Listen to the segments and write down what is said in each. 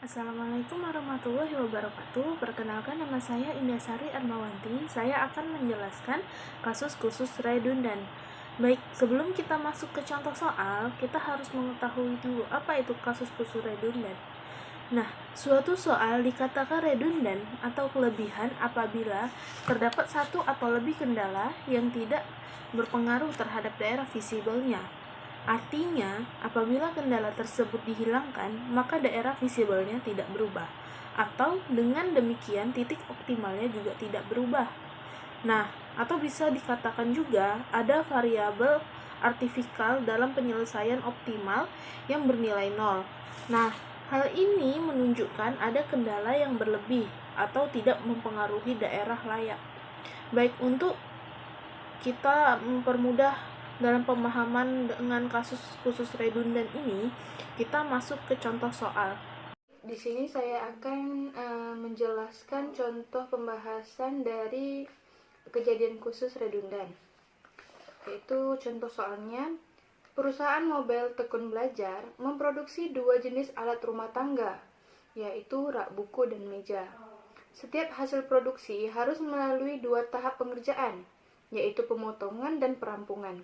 Assalamualaikum warahmatullahi wabarakatuh. Perkenalkan, nama saya Indasari Armawanti. Saya akan menjelaskan kasus khusus redundan. Baik, sebelum kita masuk ke contoh soal, kita harus mengetahui dulu apa itu kasus khusus redundan. Nah, suatu soal dikatakan redundan atau kelebihan apabila terdapat satu atau lebih kendala yang tidak berpengaruh terhadap daerah visibelnya. Artinya, apabila kendala tersebut dihilangkan, maka daerah visibelnya tidak berubah. Atau dengan demikian titik optimalnya juga tidak berubah. Nah, atau bisa dikatakan juga ada variabel artifikal dalam penyelesaian optimal yang bernilai 0. Nah, hal ini menunjukkan ada kendala yang berlebih atau tidak mempengaruhi daerah layak. Baik, untuk kita mempermudah dalam pemahaman dengan kasus khusus redundan ini, kita masuk ke contoh soal. Di sini saya akan menjelaskan contoh pembahasan dari kejadian khusus redundan. Yaitu contoh soalnya, perusahaan Mobile Tekun Belajar memproduksi dua jenis alat rumah tangga, yaitu rak buku dan meja. Setiap hasil produksi harus melalui dua tahap pengerjaan, yaitu pemotongan dan perampungan.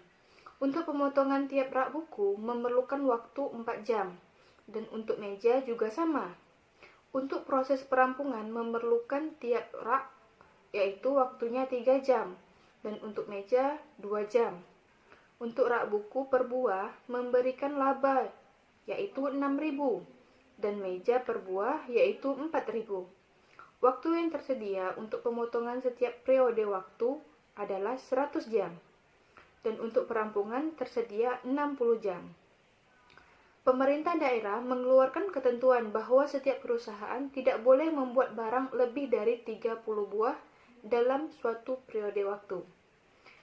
Untuk pemotongan tiap rak buku memerlukan waktu 4 jam, dan untuk meja juga sama. Untuk proses perampungan memerlukan tiap rak, yaitu waktunya 3 jam, dan untuk meja 2 jam. Untuk rak buku per buah memberikan laba, yaitu 6.000, dan meja per buah yaitu 4.000. Waktu yang tersedia untuk pemotongan setiap periode waktu adalah 100 jam, dan untuk perampungan tersedia 60 jam. Pemerintah daerah mengeluarkan ketentuan bahwa setiap perusahaan tidak boleh membuat barang lebih dari 30 buah dalam suatu periode waktu.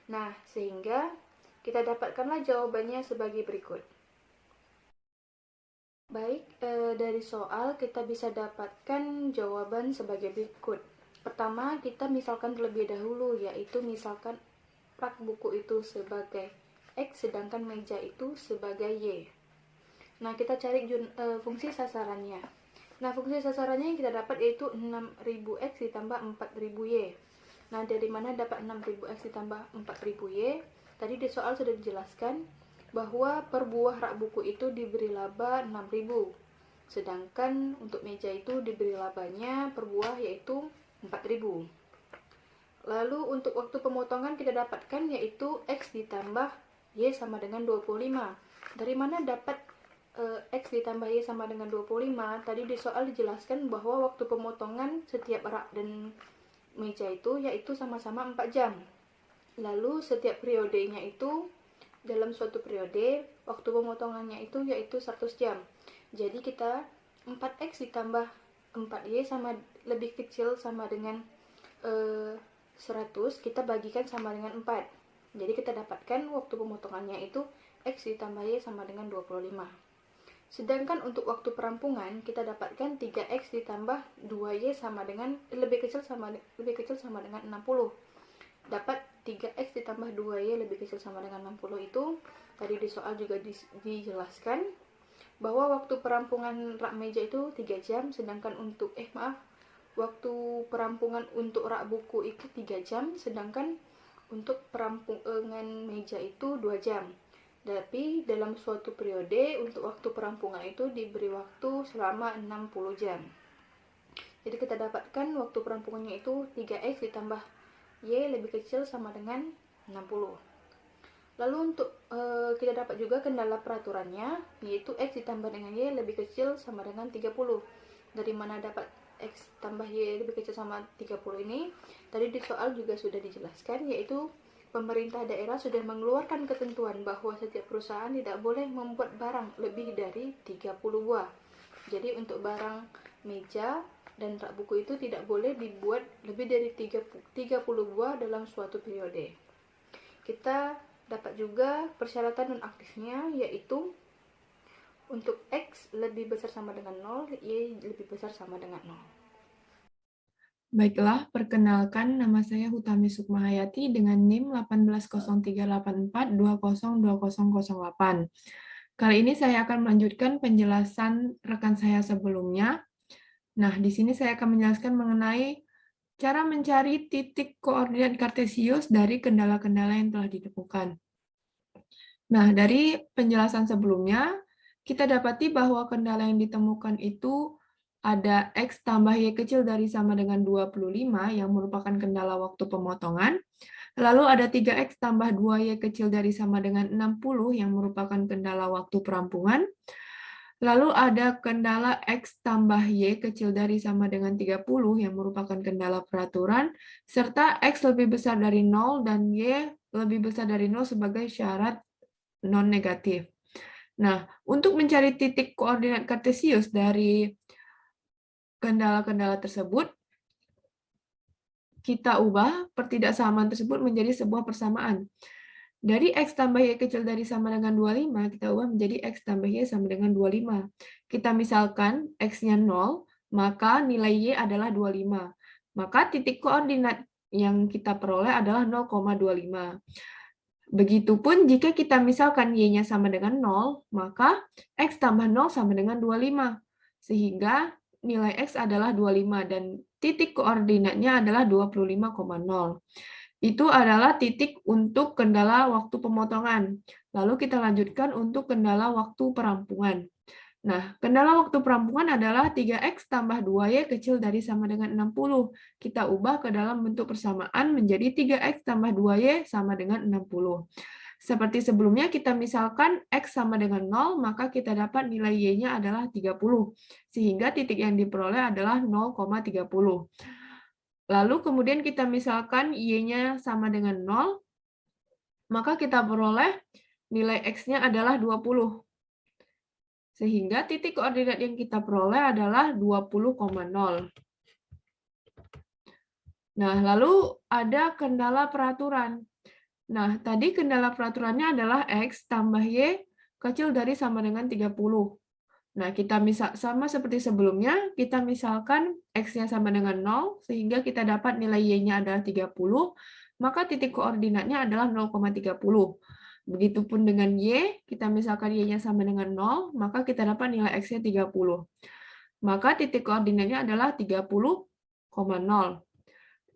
Nah, sehingga kita dapatkanlah jawabannya sebagai berikut. Baik, dari soal kita bisa dapatkan jawaban sebagai berikut. Pertama, kita misalkan terlebih dahulu, yaitu misalkan rak buku itu sebagai X, sedangkan meja itu sebagai Y. Nah, kita cari fungsi sasarannya. Nah, fungsi sasarannya yang kita dapat yaitu 6.000X ditambah 4.000Y. Nah, dari mana dapat 6.000X ditambah 4.000Y? Tadi di soal sudah dijelaskan bahwa per buah rak buku itu diberi laba 6.000. Sedangkan untuk meja itu diberi labanya per buah yaitu 4.000. Lalu untuk waktu pemotongan kita dapatkan yaitu X ditambah Y sama dengan 25. Dari mana dapat X ditambah Y sama dengan 25? Tadi di soal dijelaskan bahwa waktu pemotongan setiap rak dan meja itu yaitu sama-sama 4 jam. Lalu setiap periodenya itu dalam suatu periode, waktu pemotongannya itu yaitu 100 jam. Jadi kita 4X ditambah 4Y sama lebih kecil sama dengan 100, kita bagikan sama dengan 4. Jadi kita dapatkan waktu pemotongannya itu X ditambah Y sama dengan 25. Sedangkan untuk waktu perampungan kita dapatkan 3X ditambah 2Y sama dengan lebih kecil sama dengan 60. Dapat 3X ditambah 2Y lebih kecil sama dengan 60 itu tadi di soal juga dijelaskan bahwa waktu perampungan rak meja itu 3 jam, sedangkan untuk waktu perampungan untuk rak buku itu 3 jam, sedangkan untuk perampungan meja itu 2 jam. Tapi dalam suatu periode untuk waktu perampungan itu diberi waktu selama 60 jam. Jadi kita dapatkan waktu perampungannya itu 3X ditambah Y lebih kecil sama dengan 60. Lalu untuk kita dapat juga kendala peraturannya, yaitu X ditambah dengan Y lebih kecil sama dengan 30. Dari mana dapat X tambah Y lebih kecil sama 30 ini? Tadi di soal juga sudah dijelaskan, yaitu pemerintah daerah sudah mengeluarkan ketentuan bahwa setiap perusahaan tidak boleh membuat barang lebih dari 30 buah. Jadi untuk barang meja dan rak buku itu tidak boleh dibuat lebih dari 30 buah dalam suatu periode. Kita dapat juga persyaratan nonaktifnya, yaitu untuk X lebih besar sama dengan 0, Y lebih besar sama dengan 0. Baiklah, perkenalkan nama saya Hutami Sukmahayati dengan NIM 1803842020008. Kali ini saya akan melanjutkan penjelasan rekan saya sebelumnya, Nah, di sini saya akan menjelaskan mengenai cara mencari titik koordinat kartesius dari kendala-kendala yang telah ditemukan. Nah, dari penjelasan sebelumnya, kita dapati bahwa kendala yang ditemukan itu ada X tambah Y kecil dari sama dengan 25 yang merupakan kendala waktu pemotongan. Lalu ada 3X tambah 2Y kecil dari sama dengan 60 yang merupakan kendala waktu perampungan. Lalu ada kendala X tambah Y kecil dari sama dengan 30 yang merupakan kendala peraturan, serta X lebih besar dari 0 dan Y lebih besar dari 0 sebagai syarat non-negatif. Nah, untuk mencari titik koordinat kartesius dari kendala-kendala tersebut, kita ubah pertidaksamaan tersebut menjadi sebuah persamaan. Dari X tambah Y kecil dari sama dengan 25, kita ubah menjadi X tambah Y sama dengan 25. Kita misalkan X-nya 0, maka nilai Y adalah 25. Maka titik koordinat yang kita peroleh adalah 0,25. Begitupun jika kita misalkan Y-nya sama dengan 0, maka X tambah 0 sama dengan 25. Sehingga nilai X adalah 25 dan titik koordinatnya adalah 25,0. Itu adalah titik untuk kendala waktu pemotongan. Lalu kita lanjutkan untuk kendala waktu perampungan. Nah, kendala waktu perampungan adalah 3X tambah 2Y kecil dari sama dengan 60. Kita ubah ke dalam bentuk persamaan menjadi 3X tambah 2Y sama dengan 60. Seperti sebelumnya, kita misalkan X sama dengan 0, maka kita dapat nilai Y-nya adalah 30. Sehingga titik yang diperoleh adalah 0,30. Lalu kemudian kita misalkan Y-nya sama dengan 0, maka kita peroleh nilai X-nya adalah 20. Sehingga titik koordinat yang kita peroleh adalah 20,0. Nah, lalu ada kendala peraturan. Nah, tadi kendala peraturannya adalah X tambah Y kecil dari sama dengan 30. Nah, kita sama seperti sebelumnya, kita misalkan X-nya sama dengan 0, sehingga kita dapat nilai Y-nya adalah 30, maka titik koordinatnya adalah 0,30. Begitupun dengan Y, kita misalkan Y-nya sama dengan 0, maka kita dapat nilai X-nya 30. Maka titik koordinatnya adalah 30,0.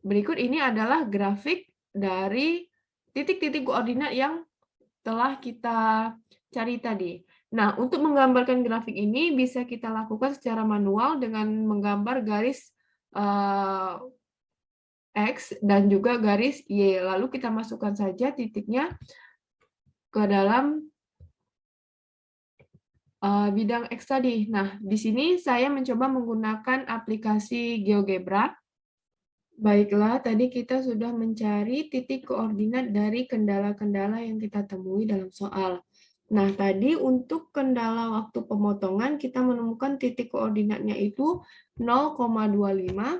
Berikut ini adalah grafik dari titik-titik koordinat yang telah kita cari tadi. Nah, untuk menggambarkan grafik ini bisa kita lakukan secara manual dengan menggambar garis X dan juga garis Y. Lalu kita masukkan saja titiknya ke dalam bidang X tadi. Nah, di sini saya mencoba menggunakan aplikasi GeoGebra. Baiklah, tadi kita sudah mencari titik koordinat dari kendala-kendala yang kita temui dalam soal. Nah, tadi untuk kendala waktu pemotongan, kita menemukan titik koordinatnya itu 0,25,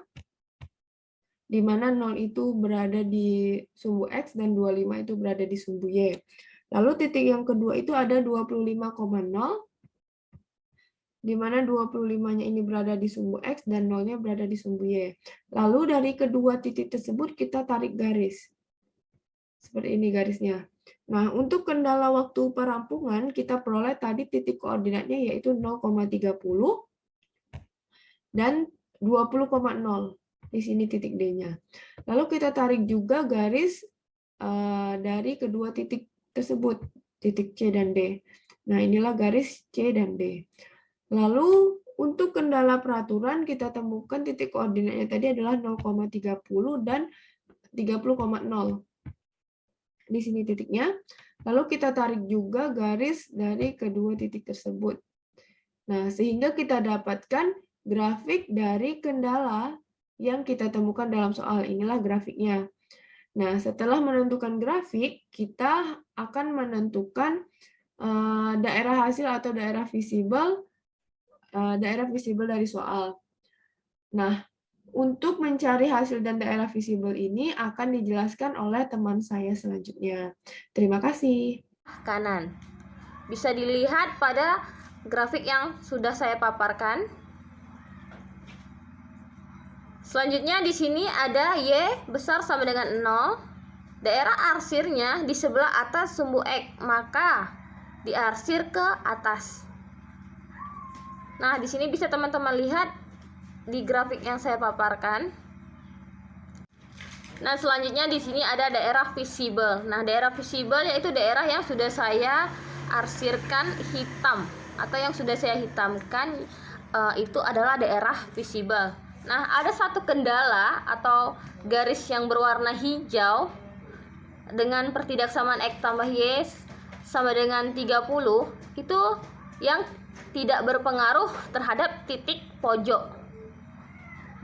di mana 0 itu berada di sumbu X dan 25 itu berada di sumbu Y. Lalu titik yang kedua itu ada 25,0, di mana 25-nya ini berada di sumbu X dan 0-nya berada di sumbu Y. Lalu dari kedua titik tersebut kita tarik garis. Seperti ini garisnya. Nah, untuk kendala waktu perampungan, kita peroleh tadi titik koordinatnya yaitu 0,30 dan 20,0. Di sini titik D-nya. Lalu kita tarik juga garis dari kedua titik tersebut, titik C dan D. Nah, inilah garis C dan D. Lalu untuk kendala peraturan kita temukan titik koordinatnya tadi adalah 0,30 dan 30,0. Di sini titiknya. Lalu kita tarik juga garis dari kedua titik tersebut. Nah, sehingga kita dapatkan grafik dari kendala yang kita temukan dalam soal. Inilah grafiknya. Nah, setelah menentukan grafik, kita akan menentukan daerah hasil atau daerah visible dari soal. Nah, untuk mencari hasil dan daerah visible ini akan dijelaskan oleh teman saya selanjutnya. Terima kasih. Kanan. Bisa dilihat pada grafik yang sudah saya paparkan. Selanjutnya di sini ada Y besar sama dengan 0. Daerah arsirnya di sebelah atas sumbu X, maka diarsir ke atas. Nah, di sini bisa teman-teman lihat di grafik yang saya paparkan. Nah, selanjutnya di sini ada daerah visible. Nah, daerah visible yaitu daerah yang sudah saya arsirkan hitam atau yang sudah saya hitamkan, itu adalah daerah visible. Nah, ada satu kendala atau garis yang berwarna hijau dengan pertidaksamaan X tambah Y sama dengan 30, itu yang tidak berpengaruh terhadap titik pojok.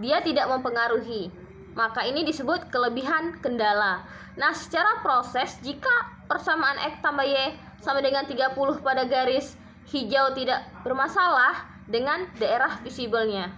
Dia tidak mempengaruhi. Maka ini disebut kelebihan kendala. Nah, secara proses, jika persamaan X tambah Y sama dengan 30 pada garis hijau tidak bermasalah dengan daerah visible-nya.